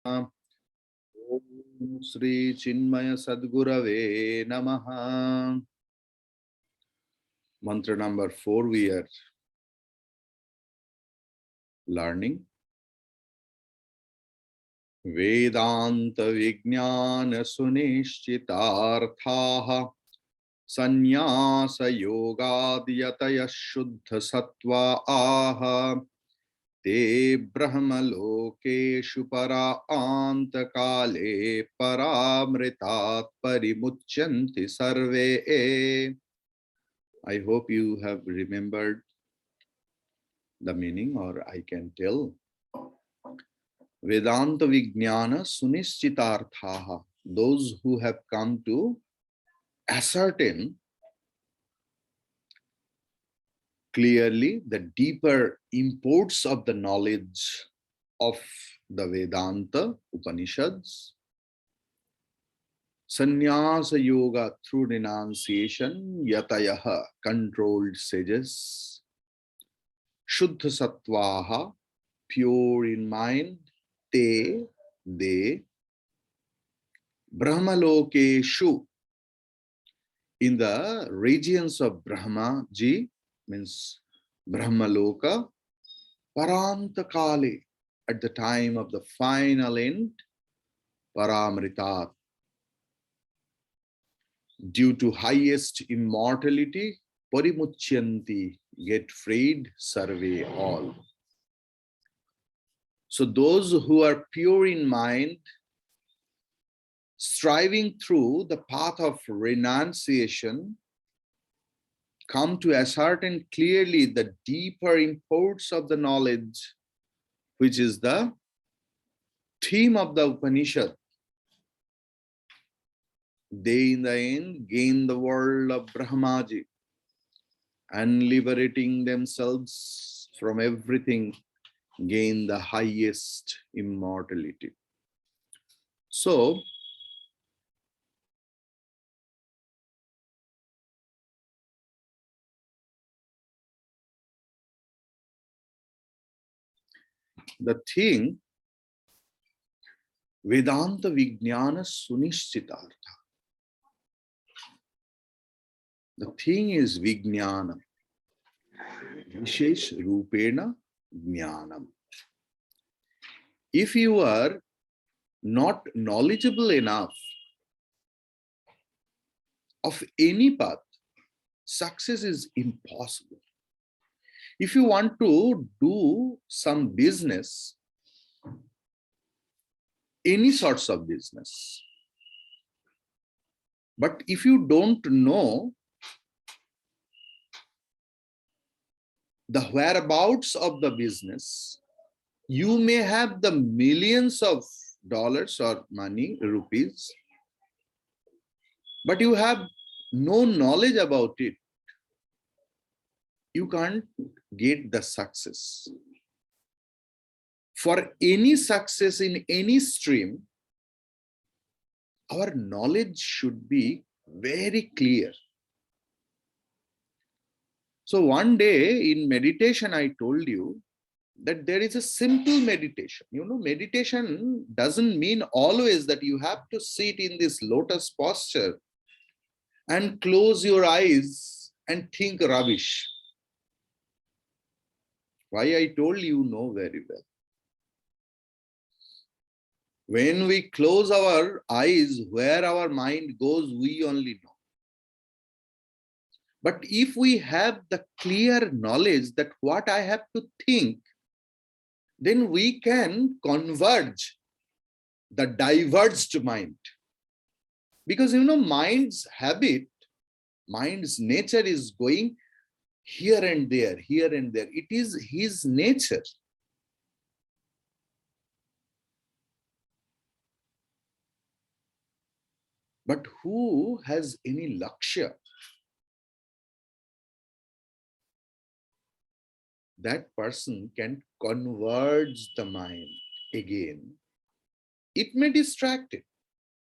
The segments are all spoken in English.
Om Shri Chinmaya Sadgurave Namaha. Mantra number 4 we are learning. Vedanta Vijnana Sunishchitarthaha Sannyasa Yogadhyataya Shuddha Sattva Aha Te Brahmalokeshu Para Antakale Paramritat Parimucyanti Sarve. I hope you have remembered the meaning, or I can tell. Vedanta Vijnana Sunishchitarthaha, those who have come to ascertain clearly the deeper imports of the knowledge of the Vedanta Upanishads. Sannyasa Yoga through renunciation, Yatayaha controlled sages, Shuddha Sattvaha pure in mind, they, Brahmalokeshu, in the regions of Brahma ji, means Brahmaloka, Parantakale, at the time of the final end, Paramritat, due to highest immortality, Parimucyanti, get freed, survey all. So those who are pure in mind, striving through the path of renunciation, come to ascertain clearly the deeper imports of the knowledge, which is the theme of the Upanishad. They in the end gain the world of Brahmaji and liberating themselves from everything, gain the highest immortality. So, the thing, Vedanta Vijnana Sunishchitartha. The thing is Vijnana, Vishesh Rupena Jnanam. If you are not knowledgeable enough of any path, success is impossible. If you want to do some business, any sorts of business, but if you don't know the whereabouts of the business, you may have the millions of dollars or money, rupees, but you have no knowledge about it. You can't get the success. For any success in any stream, our knowledge should be very clear. So one day in meditation, I told you that there is a simple meditation. You know, meditation doesn't mean always that you have to sit in this lotus posture and close your eyes and think rubbish. Why I told you know very well. When we close our eyes, where our mind goes, we only know. But if we have the clear knowledge that what I have to think, then we can converge the diverged mind. Because you know, mind's habit, mind's nature is going here and there, here and there. It is his nature. But who has any lakshya? That person can converge the mind again. It may distract it.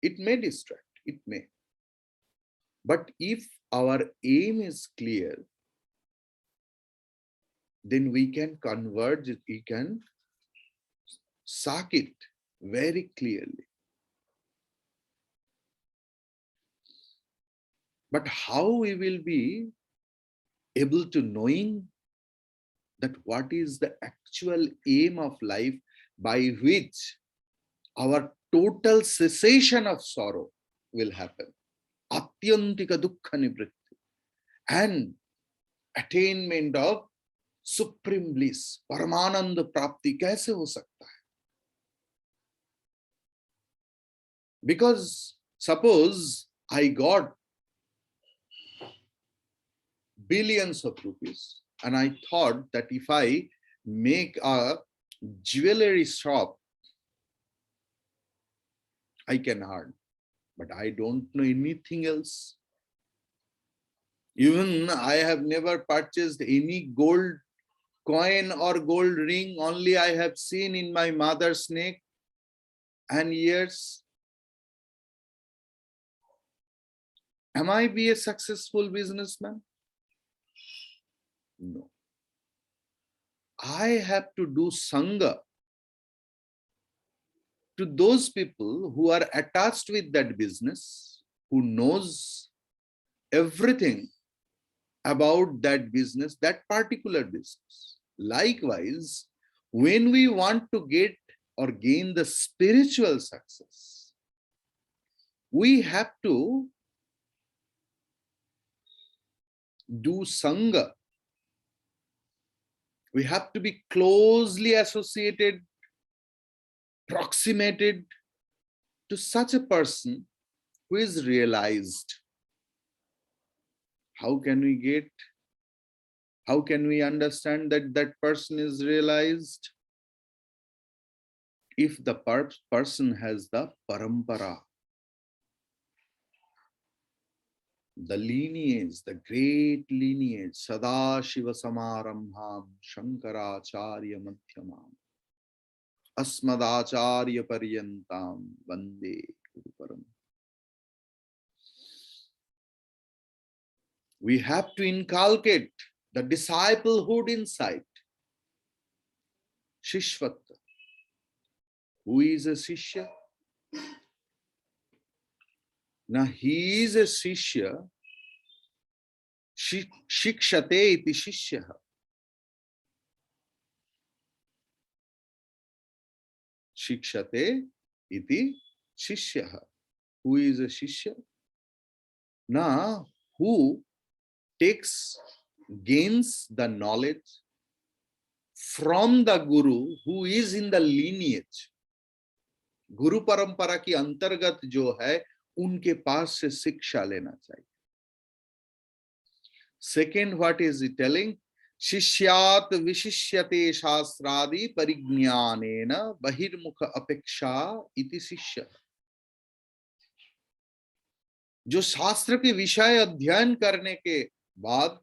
It may distract. It may. But if our aim is clear, then we can converge it. We can suck it very clearly. But how we will be able to knowing that what is the actual aim of life by which our total cessation of sorrow will happen, atyantika dukkha nivritti, and attainment of supreme bliss, paramananda prapti kaise ho sakta hai? Because suppose I got billions of rupees and I thought that if I make a jewelry shop, I can earn, but I don't know anything else. Even I have never purchased any gold coin or gold ring, only I have seen in my mother's neck and ears. Am I be a successful businessman? No. I have to do sangha to those people who are attached with that business, who knows everything about that business, that particular business. Likewise, when we want to get or gain the spiritual success, we have to do sangha. We have to be closely associated, proximated to such a person who is realized. How can we get, how can we understand that that person is realized? If the person has the parampara, the lineage, the great lineage, Sadashiva Samarambham Shankaracharya Madhyamam Asmadacharya Paryantam Vande Guru Param. We have to inculcate the disciplehood inside. Shishvat. Who is a Shishya? Now he is a Shishya. Shikshate iti Shishyaha. Shikshate iti Shishyaha. Who is a Shishya? Now, who gains the knowledge from the Guru who is in the lineage. गुरु परंपरा की अंतर्गत जो है उनके पास से शिक्षा लेना चाहिए. Second, what is he telling? शिष्यात विशिष्यते शास्त्रादि परिज्ञानेन बहिर्मुख अपेक्षा इति शिष्य. जो शास्त्र के विषय अध्ययन करने के बाद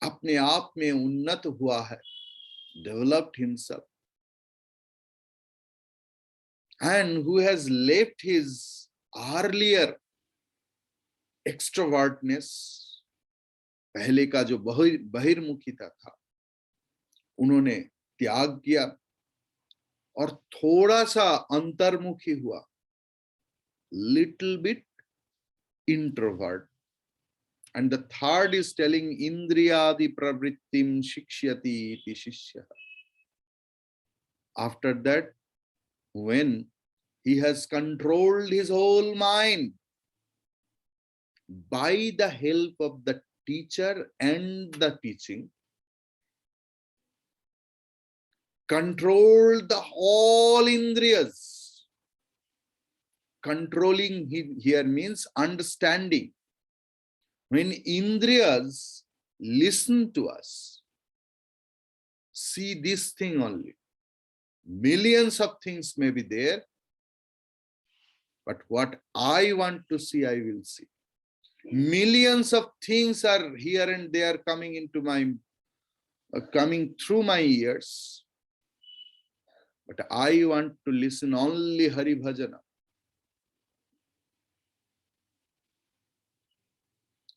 अपने आप में उन्नत हुआ है, developed himself, and who has left his earlier extrovertness, पहले का जो बहिर्मुखिता था उन्होंने त्याग किया और थोड़ा सा अंतर्मुखी हुआ, little bit introvert. And the third is telling indriyadi pravrittim shikshyati iti shishya. After that, when he has controlled his whole mind by the help of the teacher and the teaching, control the all indriyas. Controlling here means understanding. When indriyas listen to us, see this thing only. Millions of things may be there, but what I want to see, I will see. Millions of things are here and there coming into my, coming through my ears, but I want to listen only Hari Bhajana.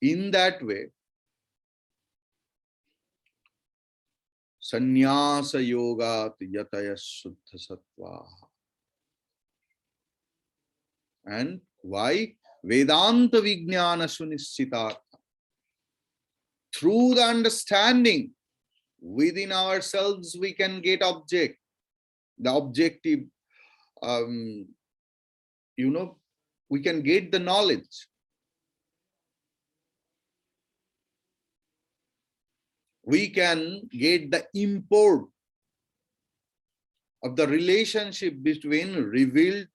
In that way, Sannyasa yogat yataya suddha sattva. And why? Vedanta vijnana sunischitartha. Through the understanding within ourselves, we can get the objective, we can get the knowledge. We can get the import of the relationship between revealed,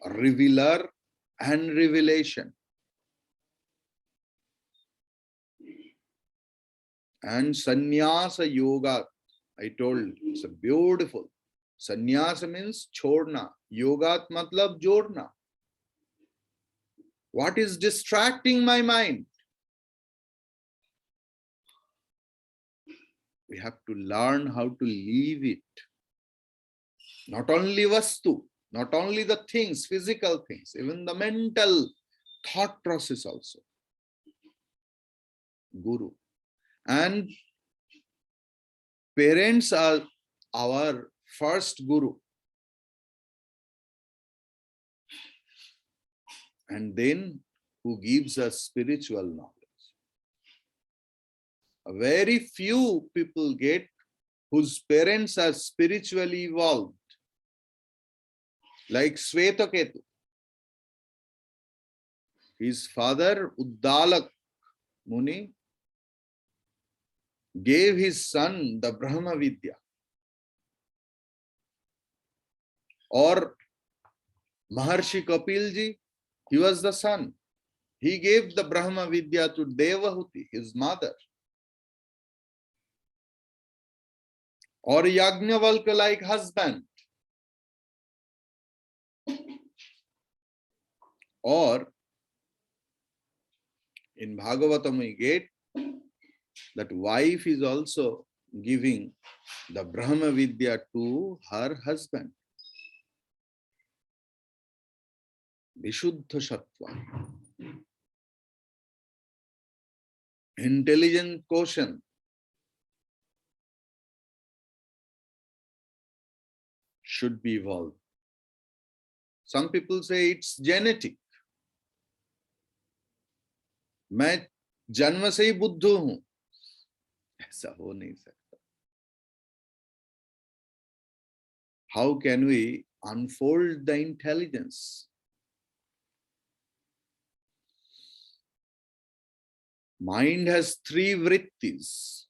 revealer, and revelation. And sannyasa yoga, I told, it's a beautiful. Sannyasa means chorna. Yogat matlab jorna. What is distracting my mind? We have to learn how to leave it. Not only vastu, not only the things, physical things, even the mental thought process also. Guru. And parents are our first guru. And then who gives us spiritual knowledge. A very few people get whose parents are spiritually evolved. Like Swetaketu. His father, Uddalak Muni, gave his son the Brahma Vidya. Or Maharshi Kapilji, he was the son. He gave the Brahma Vidya to Devahuti, his mother. Or Yajnavalkya, like husband. Or in Bhagavatam we get that wife is also giving the Brahma Vidya to her husband. Vishuddha Sattva. Intelligent quotient. Should be evolved. Some people say it's genetic. मैं जन्म से ही बुद्धू हूं, ऐसा हो नहीं सकता. How can we unfold the intelligence? Mind has three vrittis: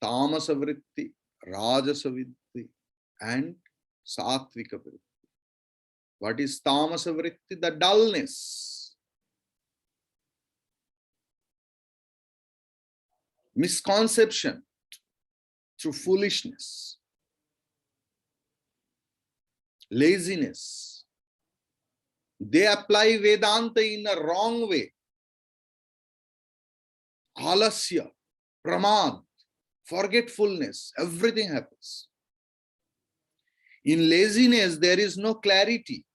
tamasa vritti, rajasa vritti, and satvika vritti. What is tamasa vritti? The dullness, misconception through foolishness, laziness. They apply Vedanta in a wrong way. Alasya, pramad, forgetfulness, everything happens. In laziness, there is no clarity.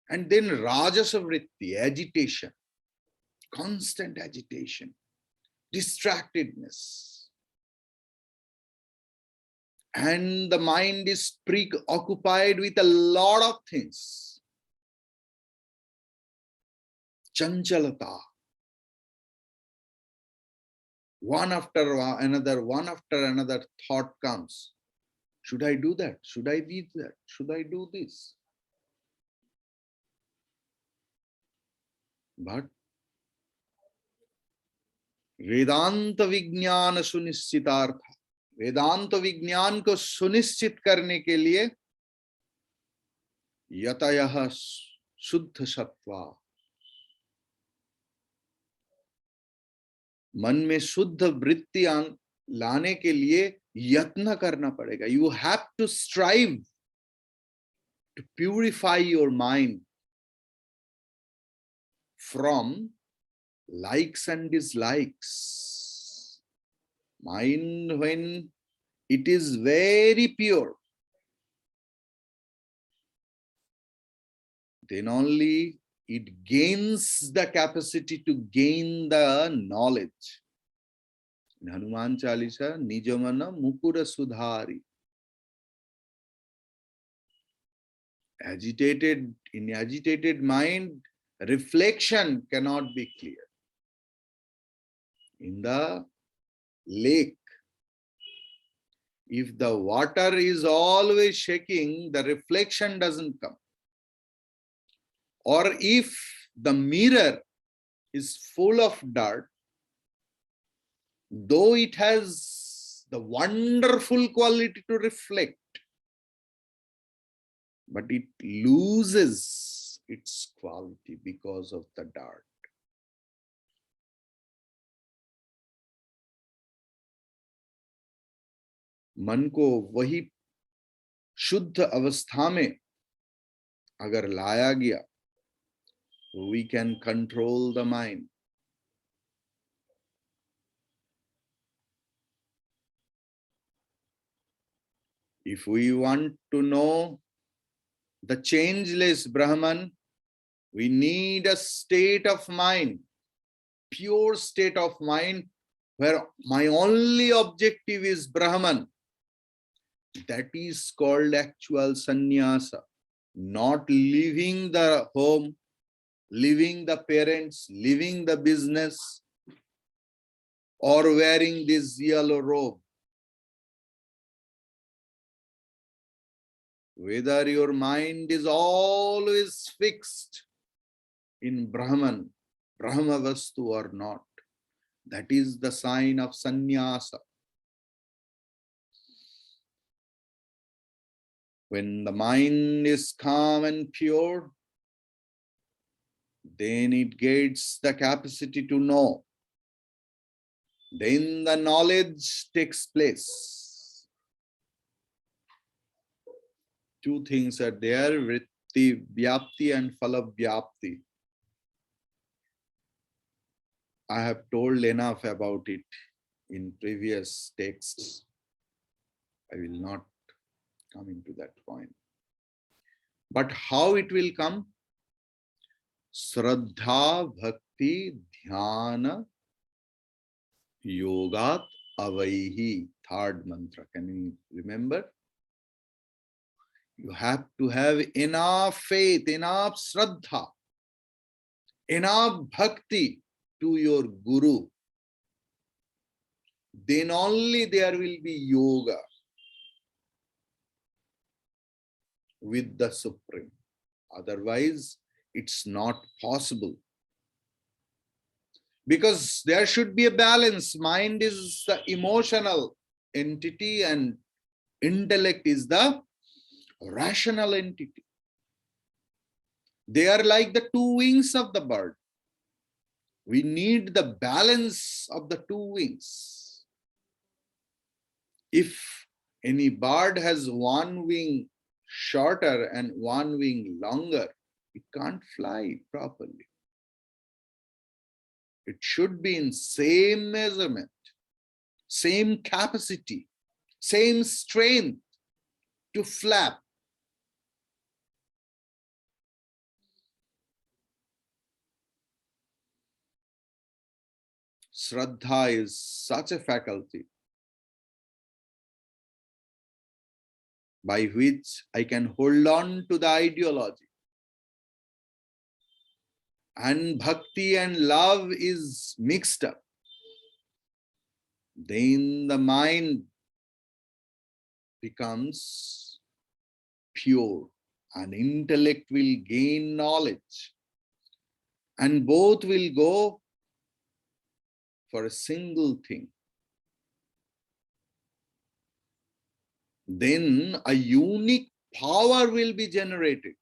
And then rajasa vritti, agitation, constant agitation, distractedness. And the mind is preoccupied with a lot of things. Chanchalata. One after another thought comes. Should I do that? Should I do that? Should I do this? But Vedanta Vijnana Sunischitartha. वेदांत विज्ञान को सुनिश्चित करने के लिए यतयः शुद्ध सत्वा, मन में शुद्ध वृत्ति लाने के लिए यत्न करना पड़ेगा. You have to strive to purify your mind from likes and dislikes. Mind, when it is very pure, then only it gains the capacity to gain the knowledge. In Hanuman Chalisa, Nijamana Mukura Sudhari. In agitated mind, reflection cannot be clear. In the lake, if the water is always shaking, the reflection doesn't come. Or if the mirror is full of dirt, though it has the wonderful quality to reflect, but it loses its quality because of the dirt. मन को वही शुद्ध अवस्था में अगर लाया गया, we can control the mind. If we want to know the changeless Brahman, we need a state of mind, pure state of mind, where my only objective is Brahman. That is called actual sannyasa. Not leaving the home, leaving the parents, leaving the business, or wearing this yellow robe. Whether your mind is always fixed in Brahman, Brahma Vastu or not, that is the sign of sannyasa. When the mind is calm and pure, then it gets the capacity to know. Then the knowledge takes place. Two things are there, vritti vyapti and phala vyapti. I have told enough about it in previous texts. I will not come into that point. But how it will come? Shraddha, Bhakti, Dhyana, Yogat, Avaihi. Third mantra. Can you remember? You have to have enough faith, enough Shraddha, enough Bhakti to your Guru. Then only there will be yoga with the Supreme. Otherwise, it's not possible. Because there should be a balance. Mind is the emotional entity and intellect is the rational entity. They are like the two wings of the bird. We need the balance of the two wings. If any bird has one wing shorter and one wing longer, it can't fly properly. It should be in same measurement, same capacity, same strength to flap. Shraddha is such a faculty by which I can hold on to the ideology. And bhakti and love is mixed up. Then the mind becomes pure and intellect will gain knowledge. And both will go for a single thing. Then a unique power will be generated.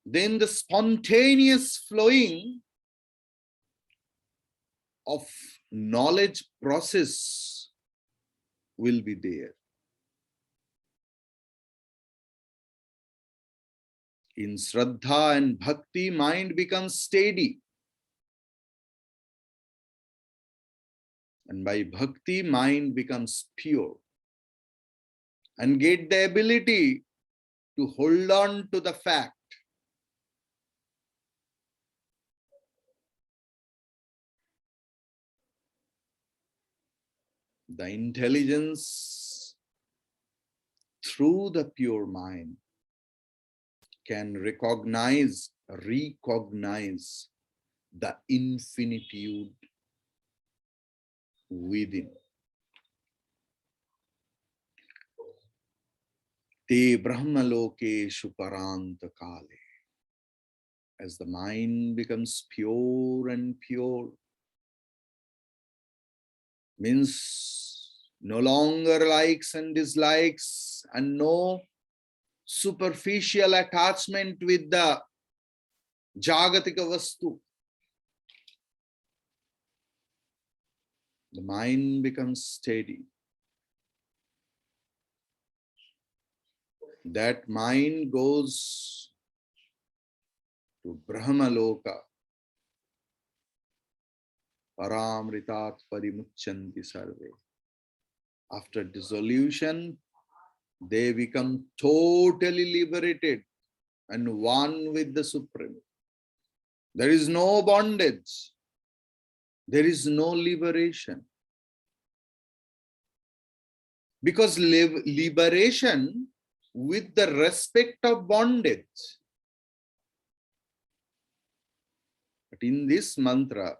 Then the spontaneous flowing of knowledge process will be there. In Shraddha and Bhakti, mind becomes steady. And by Bhakti, mind becomes pure. And get the ability to hold on to the fact. The intelligence through the pure mind can recognize the infinitude within. Te brahmalokeshu paranta kale. As the mind becomes pure and pure, means no longer likes and dislikes and no superficial attachment with the jagatika vastu. The mind becomes steady. That mind goes to Brahmaloka. Paramritat parimuchanti sarve. After dissolution, they become totally liberated and one with the Supreme. There is no bondage. There is no liberation. Because liberation with the respect of bondage. But in this mantra,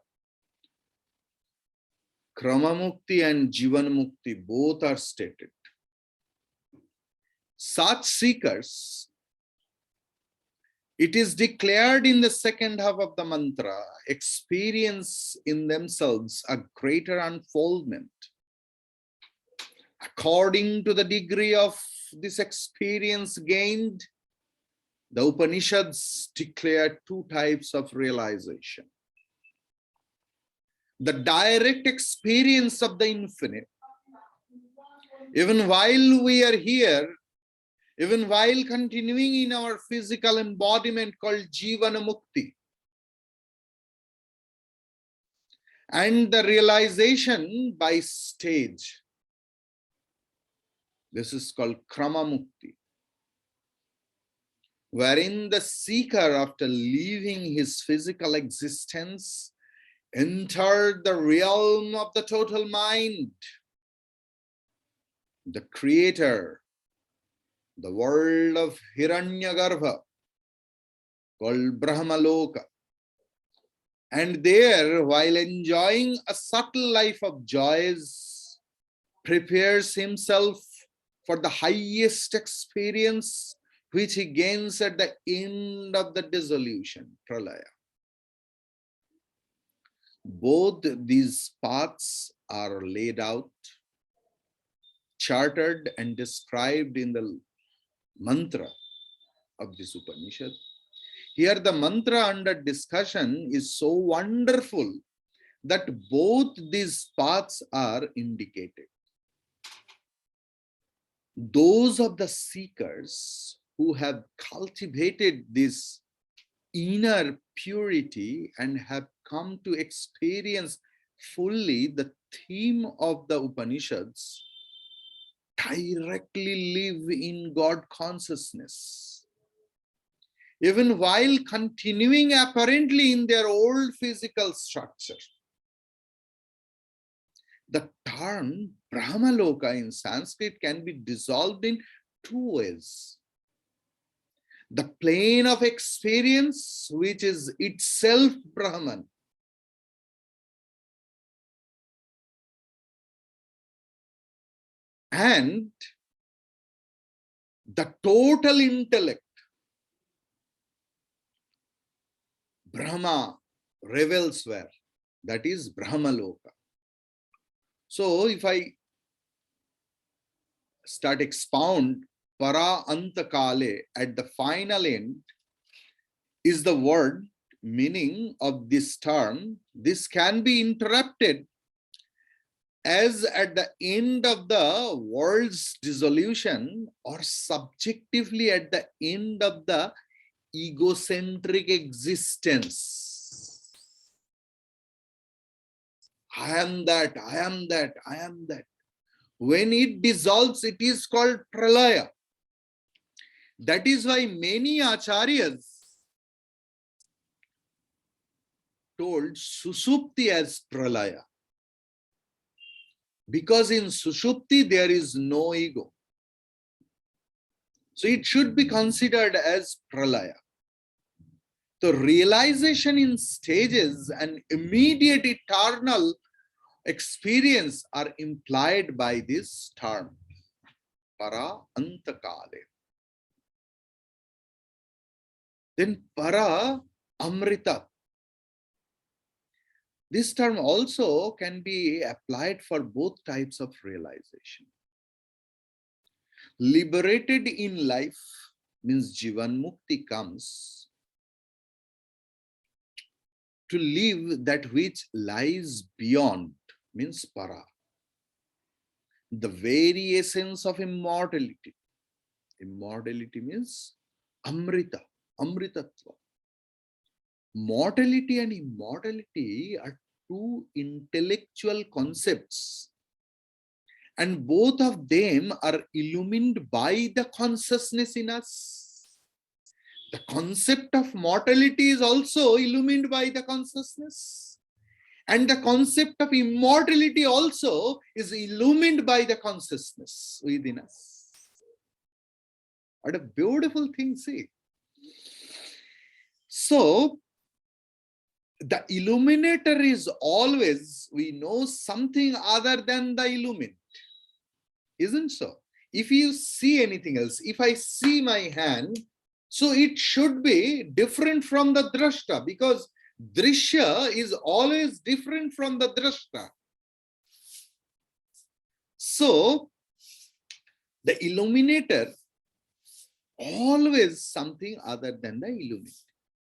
Kramamukti and Jivanmukti both are stated. Such seekers, it is declared in the second half of the mantra, experience in themselves a greater unfoldment. According to the degree of this experience gained, the Upanishads declare two types of realization. The direct experience of the infinite. Even while we are here, even while continuing in our physical embodiment called Jivana Mukti, and the realization by stage. This is called Krama Mukti, wherein the seeker, after leaving his physical existence, entered the realm of the total mind, the creator, the world of Hiranyagarbha, called Brahmaloka. And there, while enjoying a subtle life of joys, prepares himself for the highest experience which he gains at the end of the dissolution, pralaya. Both these paths are laid out, chartered and described in the mantra of this Upanishad. Here the mantra under discussion is so wonderful that both these paths are indicated. Those of the seekers who have cultivated this inner purity and have come to experience fully the theme of the Upanishads, directly live in God consciousness, even while continuing apparently in their old physical structure. The term Brahmaloka in Sanskrit can be dissolved in two ways. The plane of experience, which is itself Brahman, and the total intellect, Brahma revels where, that is Brahmaloka. So if I start expound, para anta kale, at the final end, is the word meaning of this term. This can be interpreted as at the end of the world's dissolution, or subjectively at the end of the egocentric existence. I am that, I am that, I am that. When it dissolves, it is called pralaya. That is why many acharyas told Susupti as pralaya. Because in Sushupti there is no ego. So it should be considered as pralaya. The realization in stages and immediate eternal experience are implied by this term, para antakale. Then para amrita. This term also can be applied for both types of realization. Liberated in life means Jivan Mukti comes to live that which lies beyond, means para. The very essence of immortality. Immortality means amrita, amritatva. Mortality and immortality are two intellectual concepts, and both of them are illumined by the consciousness in us. The concept of mortality is also illumined by the consciousness, and the concept of immortality also is illumined by the consciousness within us. What a beautiful thing, see. So, the illuminator is always, we know, something other than the illumined. Isn't so? If you see anything else, if I see my hand, so it should be different from the drashta, because drishya is always different from the drashta. So the illuminator always something other than the illuminated.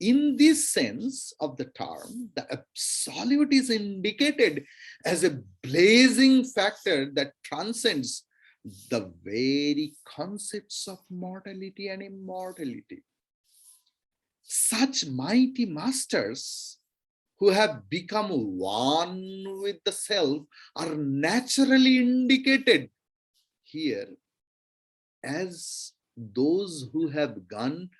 In this sense of the term, the absolute is indicated as a blazing factor that transcends the very concepts of mortality and immortality. Such mighty masters who have become one with the self are naturally indicated here as those who have gone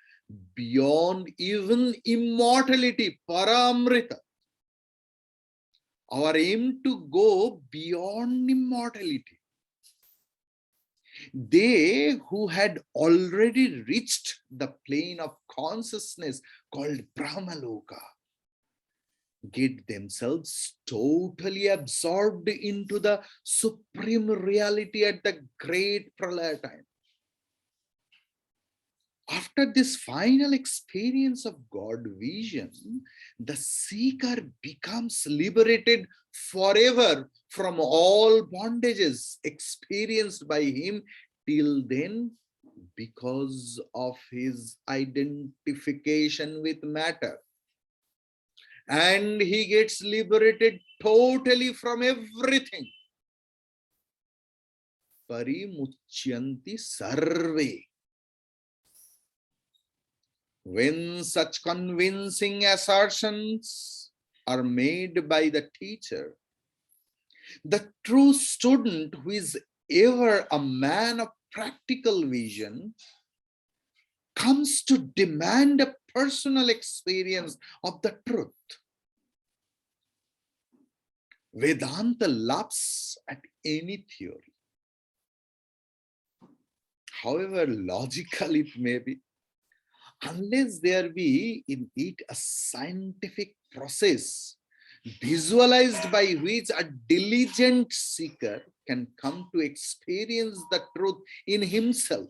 beyond even immortality, paramrita. Our aim to go beyond immortality. They who had already reached the plane of consciousness called Brahmaloka get themselves totally absorbed into the supreme reality at the great pralaya time. After this final experience of God vision, the seeker becomes liberated forever from all bondages experienced by him till then because of his identification with matter. And he gets liberated totally from everything. Parimuchyanti sarve. When such convincing assertions are made by the teacher, the true student who is ever a man of practical vision comes to demand a personal experience of the truth. Vedanta laughs at any theory, however logical it may be, unless there be in it a scientific process visualized by which a diligent seeker can come to experience the truth in himself.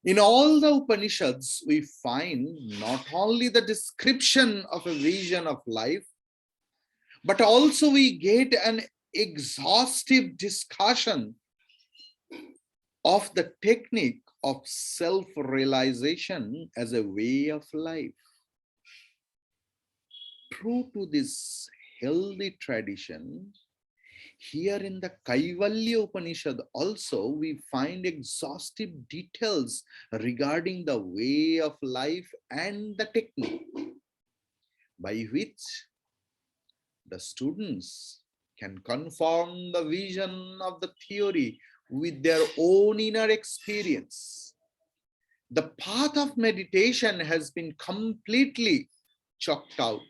In all the Upanishads, we find not only the description of a vision of life, but also we get an exhaustive discussion of the technique of self-realization as a way of life. True to this healthy tradition, here in the Kaivalya Upanishad also we find exhaustive details regarding the way of life and the technique by which the students can confirm the vision of the theory with their own inner experience. The path of meditation has been completely chalked out.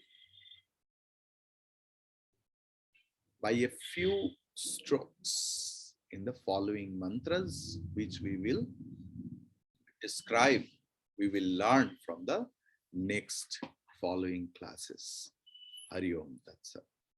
by a few strokes in the following mantras, which we will describe, we will learn from the next following classes. Hari Om Tat Sat.